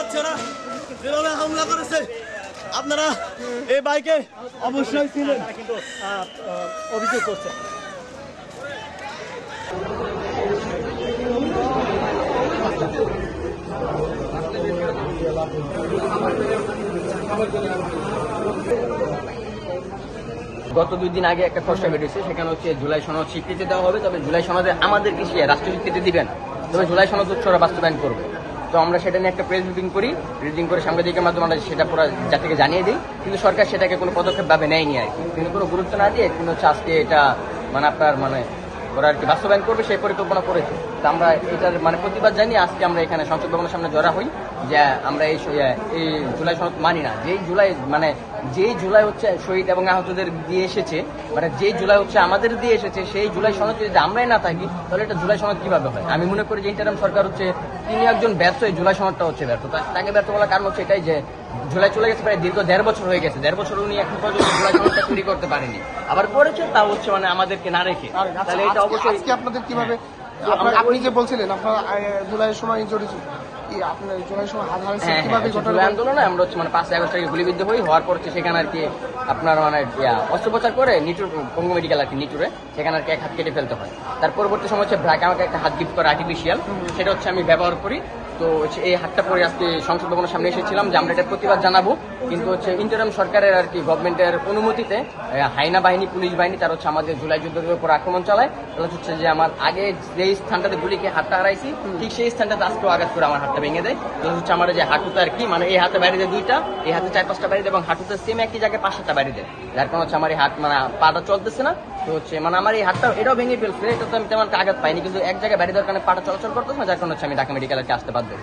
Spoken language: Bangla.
বাচ্চারা যেভাবে হামলা করেছে, আপনারা এই বাইকে অবশ্যই ছিলেন কিন্তু অভিযোগ করছে। গত 2 দিন আগে একটা খসড়া বেরিয়েছে, সেখানে হচ্ছে জুলাই সনদ স্বীকৃতি দেওয়া হবে, তবে জুলাই সনদে আমাদেরকে রাষ্ট্র স্বীকৃতি দিবে না, তবে জুলাই সনদ হচ্ছে ওরা বাস্তবায়ন করবে। তো আমরা সেটা নিয়ে একটা প্রেস ব্রিফিং করি, ব্রিফিং করে সাংবাদিকের মাধ্যমে আমরা সেটা পুরো জাতিকে জানিয়ে দিই, কিন্তু সরকার সেটাকে কোনো পদক্ষেপ ভাবে নেয়নি আর কি। কিন্তু কোনো গুরুত্ব না দিয়ে কিন্তু হচ্ছে আজকে এটা আপনার ওরা আর কি বাস্তবায়ন করবে সেই পরিকল্পনা করেছে। তো আমরা এটার প্রতিবাদ জানিয়ে আজকে আমরা এখানে সংসদ ভবনের সামনে জড়া হই যে আমরা এই জুলাই সনদ মানি না। যেই জুলাই হচ্ছে শহীদ এবং আহতদের দিয়ে এসেছে, যেই জুলাই হচ্ছে আমাদের দিয়ে এসেছে, সেই জুলাই সনদ যদি আমরাই না থাকি তাহলে এটা জুলাই সনদ কিভাবে হয়? আমি মনে করি যে ইন্টারিম সরকার হচ্ছে তিনি একজন ব্যর্থ, এই জুলাই সনদটা হচ্ছে ব্যর্থ। তাকে ব্যর্থ বলার কারণ হচ্ছে এটাই যে জুলাই চলে গেছে, প্রায় দীর্ঘ 1.5 বছর হয়ে গেছে। 1.5 বছর উনি এখন পর্যন্ত জুলাই সনদটা তৈরি করতে পারেনি, আবার করেছে তা হচ্ছে আমাদেরকে না রেখে। তাহলে এটা অবশ্যই আজকে আপনাদের কিভাবে, আপনি যে বলছিলেন আপনারা জুলাইয়ের সময় জড়িত, আপনার জুলাই সময় জুলাই আন্দোলনে আমরা হচ্ছে 5 আগস্ট থেকে গুলিবিদ্ধ হওয়ার পর সেখানে আর কি আপনার অস্ত্রোপচার করে নিটুর পঙ্গু মেডিকেল আর কি নিটুরে সেখানে আর কি এক হাত কেটে ফেলতে হয়। তার পরবর্তী সময় হচ্ছে ব্রাক আমাকে একটা হাত গিফট করে আর্টিফিশিয়াল, সেটা হচ্ছে আমি ব্যবহার করি। তো এই হাতটা পরে আজকে সংসদ ভবনের সামনে এসেছিলাম যে আমরা এটার প্রতিবাদ জানাবো, কিন্তু হচ্ছে ইন্টারিম সরকারের আর কি গভর্নমেন্টের অনুমতিতে হাইনা বাহিনী, পুলিশ বাহিনী তার হচ্ছে আমাদের জুলাই যুদ্ধের উপর আক্রমণ চালায়। তাহলে হচ্ছে যে আমার আগে যেই স্থানটাতে গুলিকে হাতটা হারাইছি, ঠিক সেই স্থানটাতে আজকেও আঘাত করে আমার হাতটা ভেঙে দেয়। তাহলে হচ্ছে আমার যে হাঁটুতে আর কি এই হাতে বাইরে দেয় 2টা, এই হাতে 4-5টা বাইরে দেয়, এবং হাঁটুতে সেম একই জায়গায় 5-7টা বাইরে দেয়, যার কারণে হচ্ছে আমার এই হাত পাটা চলতেছে না। তো হচ্ছে আমার এই হাতটা এটাও ভেঙে ফেলছে, এটা তো আমি তেমন আঘাত পাইনি, কিন্তু এক জায়গায় বাইরে দেওয়ার কারণে পাটা চলাচল করতেছে না, যার কারণে হচ্ছে আমি ঢাকা মেডিকেলে আসতে বাধ্য হই।